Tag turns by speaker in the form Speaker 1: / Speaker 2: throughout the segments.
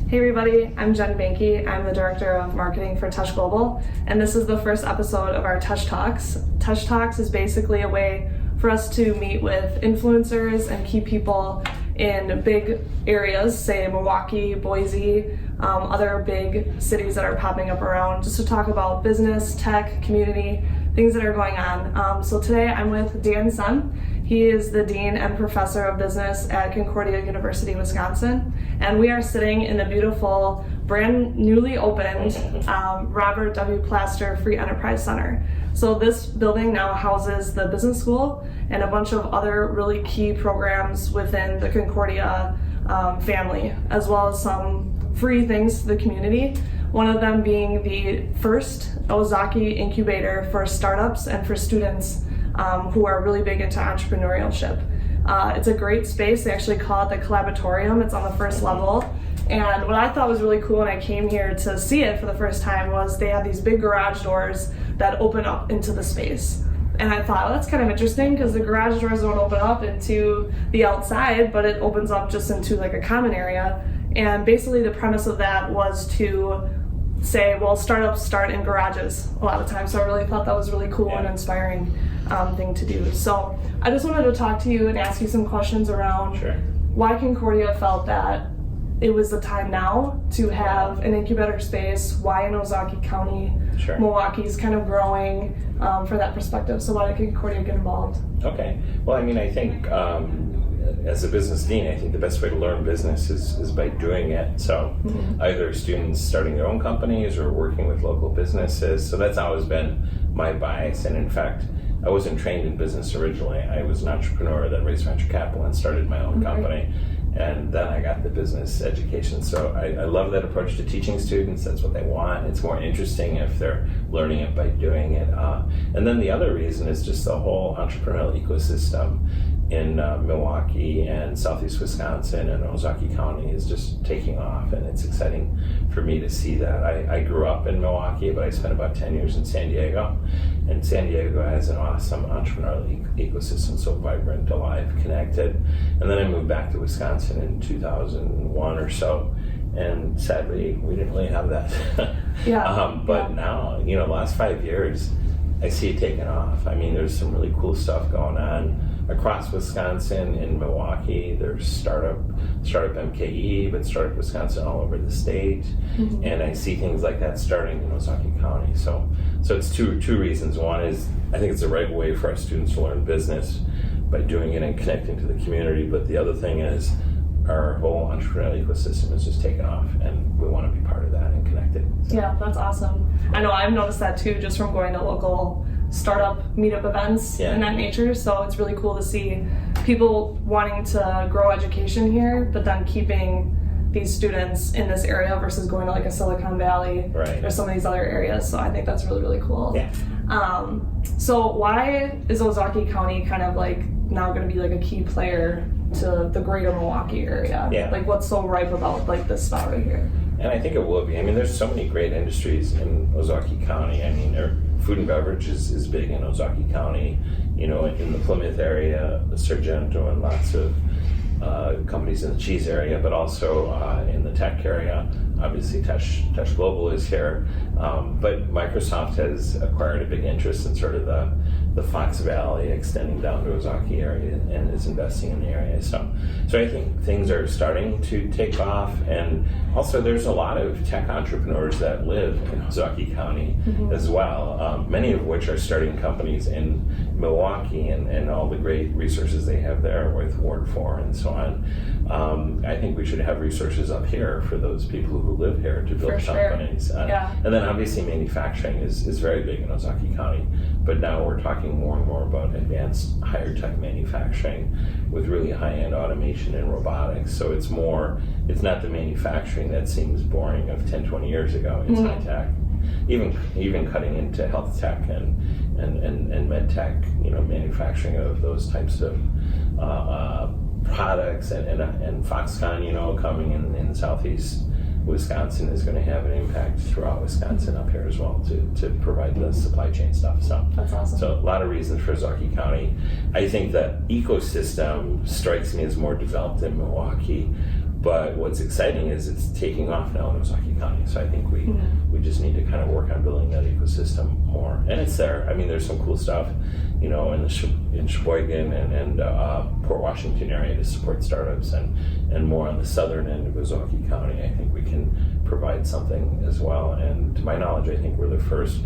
Speaker 1: Hey everybody, I'm Jen Banky. I'm the Director of Marketing for TESCH Global, and this is the first episode of our TESCH Talks. TESCH Talks is basically a way for us to meet with influencers and key people in big areas, say Milwaukee, Boise, other big cities that are popping up around, just to talk about business, tech, community, things that are going on. So today I'm with Dan Sun. He is the Dean and Professor of Business at Concordia University, Wisconsin. And we are sitting in the beautiful, brand newly opened Robert W. Plaster Free Enterprise Center. So this building now houses the business school and a bunch of other really key programs within the Concordia family, as well as some free things to the community. One of them being the first Ozaukee Incubator for startups and for students who are really big into entrepreneurship. It's a great space. They actually call it the Collaboratorium. It's on the first level. And what I thought was really cool when I came here to see it for the first time was they have these big garage doors that open up into the space. And I thought, well, that's kind of interesting because the garage doors don't open up into the outside, but it opens up just into like a common area. And basically the premise of that was to say, well, startups start in garages a lot of times. So I really thought that was really cool and inspiring thing to do. So I just wanted to talk to you and ask you some questions around why Concordia felt that it was the time now to have an incubator space, why in Ozaukee County, Milwaukee's kind of growing for that perspective. So why did Concordia get involved?
Speaker 2: Okay. Well, I mean, I think as a business dean, I think the best way to learn business is by doing it. So either students starting their own companies or working with local businesses. So that's always been my bias. And in fact, I wasn't trained in business originally. I was an entrepreneur that raised venture capital and started my own company. And then I got the business education. So I love that approach to teaching students. That's what they want. It's more interesting if they're learning it by doing it. And then the other reason is just the whole entrepreneurial ecosystem in Milwaukee and Southeast Wisconsin and Ozaukee County is just taking off, and it's exciting for me to see that. I grew up in Milwaukee, but I spent about 10 years in San Diego, and San Diego has an awesome entrepreneurial ecosystem, so vibrant, alive, connected. And then I moved back to Wisconsin in 2001 or so, and sadly, we didn't really have that. But now, the last 5 years, I see it taking off. I mean, there's some really cool stuff going on across Wisconsin. In Milwaukee, there's startup MKE, but Startup Wisconsin all over the state. And I see things like that starting in Ozaukee County. So it's two reasons. One is I think it's the right way for our students to learn business by doing it and connecting to the community. But the other thing is our whole entrepreneurial ecosystem is just taking off, and we want to be part of that and connected. So.
Speaker 1: Yeah, that's awesome. I know I've noticed that too, just from going to local startup meetup events and that nature. So it's really cool to see people wanting to grow education here, but then keeping these students in this area versus going to like a Silicon Valley or some of these other areas. So I think that's really, really cool. So why is Ozaukee County kind of like now going to be like a key player to the greater Milwaukee area? Like what's so ripe about like this spot right here?
Speaker 2: And I think it will be. I mean, there's so many great industries in Ozaukee County. I mean, food and beverage is big in Ozaukee County. In the Plymouth area, Sargento, and lots of companies in the cheese area, but also in the tech area. Obviously, TESCH Global is here, but Microsoft has acquired a big interest in sort of the Fox Valley, extending down to Ozaukee area, and is investing in the area. So I think things are starting to take off, and also there's a lot of tech entrepreneurs that live in Ozaukee County as well, many of which are starting companies in Milwaukee and all the great resources they have there with Ward 4 and so on. I think we should have resources up here for those people who live here to build companies. And then obviously manufacturing is very big in Ozaukee County, but now we're talking more and more about advanced higher tech manufacturing with really high-end automation and robotics. So it's not the manufacturing that seems boring of 10, 20 years ago. It's high tech. Even cutting into health tech and med tech, manufacturing of those types of products, and Foxconn, coming in Southeast Wisconsin is going to have an impact throughout Wisconsin up here as well to provide the supply chain stuff. So
Speaker 1: that's awesome.
Speaker 2: So a lot of reasons for Ozaukee County. I think that ecosystem strikes me as more developed in Milwaukee, But what's exciting is it's taking off now in Ozaukee County. So I think we just need to kind of work on building that ecosystem more. And it's there. I mean, there's some cool stuff, in in Sheboygan and Port Washington area to support startups, and more on the southern end of Ozaukee County. I think we can provide something as well. And to my knowledge, I think we're the first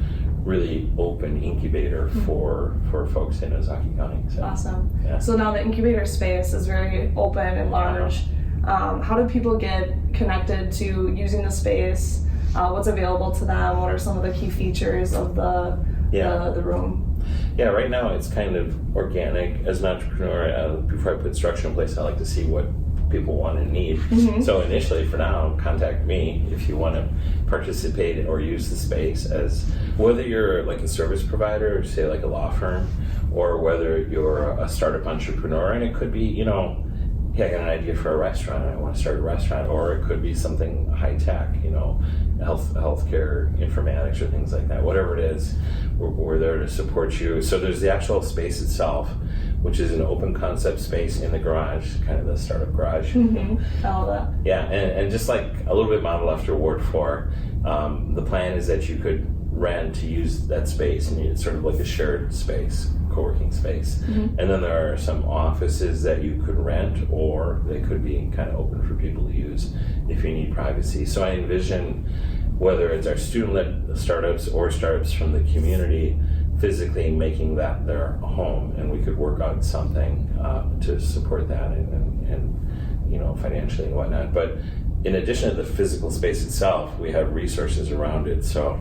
Speaker 2: really open incubator for folks in Ozaukee County. So,
Speaker 1: awesome.
Speaker 2: Yeah.
Speaker 1: So now the incubator space is very open and large. How do people get connected to using the space? What's available to them? What are some of the key features of the room?
Speaker 2: Yeah, right now it's kind of organic. As an entrepreneur, before I put structure in place, I like to see what people want and need. So initially, for now, contact me if you want to participate or use the space, as whether you're like a service provider, say like a law firm, or whether you're a startup entrepreneur. And it could be, I got an idea for a restaurant, I want to start a restaurant, or it could be something high tech, healthcare, informatics, or things like that. Whatever it is, we're there to support you. So there's the actual space itself, which is an open concept space in the garage, kind of the startup garage.
Speaker 1: All that.
Speaker 2: Yeah, and just like a little bit modeled after Ward 4, the plan is that you could rent to use that space, and it's sort of like a shared space, co-working space. And then there are some offices that you could rent, or they could be kind of open for people to use if you need privacy. So I envision, whether it's our student-led startups or startups from the community, physically making that their home, and we could work on something to support that and financially and whatnot. But in addition to the physical space itself, we have resources around it. So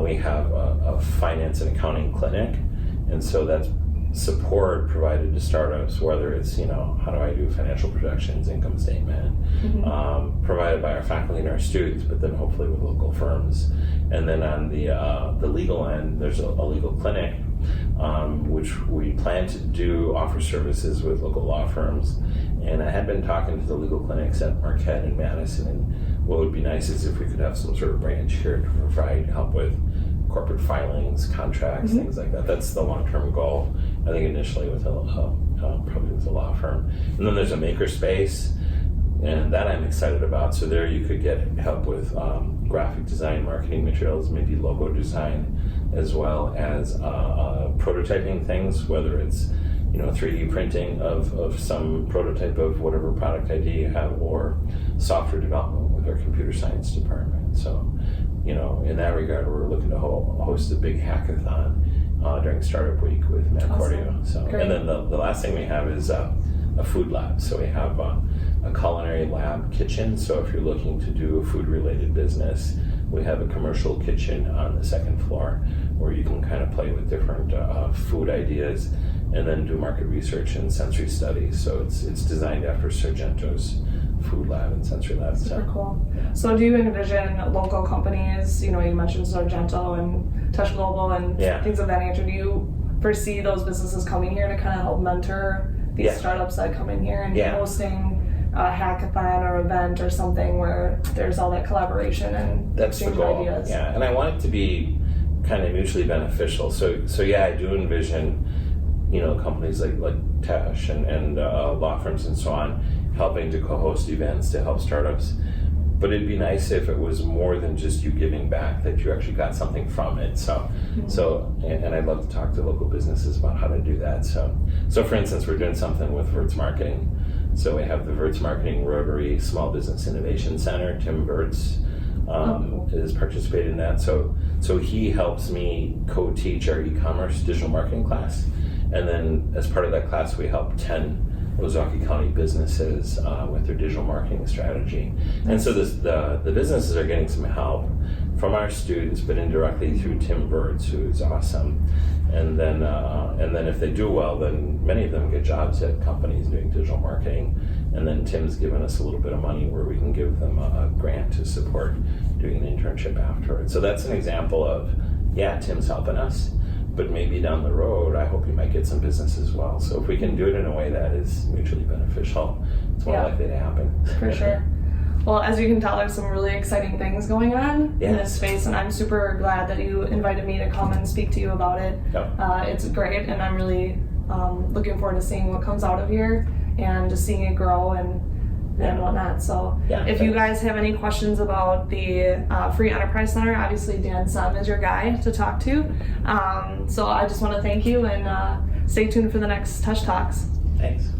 Speaker 2: we have a finance and accounting clinic, and so that's support provided to startups, whether it's how do I do financial projections, income statement, provided by our faculty and our students, but then hopefully with local firms. And then on the legal end, there's a legal clinic, which we plan to offer services with local law firms. And I had been talking to the legal clinics at Marquette and Madison, and what would be nice is if we could have some sort of branch here to provide help with corporate filings, contracts, things like that. That's the long-term goal. I think initially with probably with a law firm. And then there's a maker space, and that I'm excited about. So there you could get help with graphic design, marketing materials, maybe logo design, as well as prototyping things, whether it's 3D printing of some prototype of whatever product idea you have, or software development with our computer science department. So, in that regard, we're looking to host a big hackathon during Startup Week with Concordia.
Speaker 1: Awesome.
Speaker 2: So,
Speaker 1: great.
Speaker 2: and then the last thing we have is a food lab. So we have a culinary lab kitchen. So if you're looking to do a food-related business, we have a commercial kitchen on the second floor where you can kind of play with different food ideas and then do market research and sensory studies. So it's designed after Sargento's food lab and sensory lab.
Speaker 1: Super cool. So do you envision local companies, you mentioned Sargento and TESCH Global and things of that nature. Do you foresee those businesses coming here to kind of help mentor these startups that come in here and hosting a hackathon or event or something where there's all that collaboration and
Speaker 2: that's
Speaker 1: exchange
Speaker 2: the goal.
Speaker 1: ideas?
Speaker 2: Yeah, and I want it to be kind of mutually beneficial. So I do envision, companies like TESCH and law firms and so on helping to co-host events to help startups. But it'd be nice if it was more than just you giving back, that you actually got something from it. And I'd love to talk to local businesses about how to do that. So for instance, we're doing something with Verts Marketing. So we have the Verts Marketing Rotary Small Business Innovation Center. Tim Verts is participating in that. So he helps me co-teach our e-commerce digital marketing class. And then as part of that class, we help 10 Ozaukee County businesses with their digital marketing strategy. And so the businesses are getting some help from our students, but indirectly through Tim Verts, who is awesome. And then if they do well, then many of them get jobs at companies doing digital marketing. And then Tim's given us a little bit of money where we can give them a grant to support doing an internship afterwards. So that's an example of, Tim's helping us, but maybe down the road, I hope you might get some business as well. So if we can do it in a way that is mutually beneficial, it's more likely to happen.
Speaker 1: For sure. Well, as you can tell, there's some really exciting things going on in this space, and I'm super glad that you invited me to come and speak to you about it.
Speaker 2: Yep.
Speaker 1: It's great, and I'm really looking forward to seeing what comes out of here and just seeing it grow and and whatnot. So
Speaker 2: Yeah,
Speaker 1: if you
Speaker 2: thanks.
Speaker 1: guys have any questions about the Free Enterprise Center, obviously Dan Sum is your guy to talk to. So I just want to thank you and stay tuned for the next TESCH Talks.
Speaker 2: Thanks.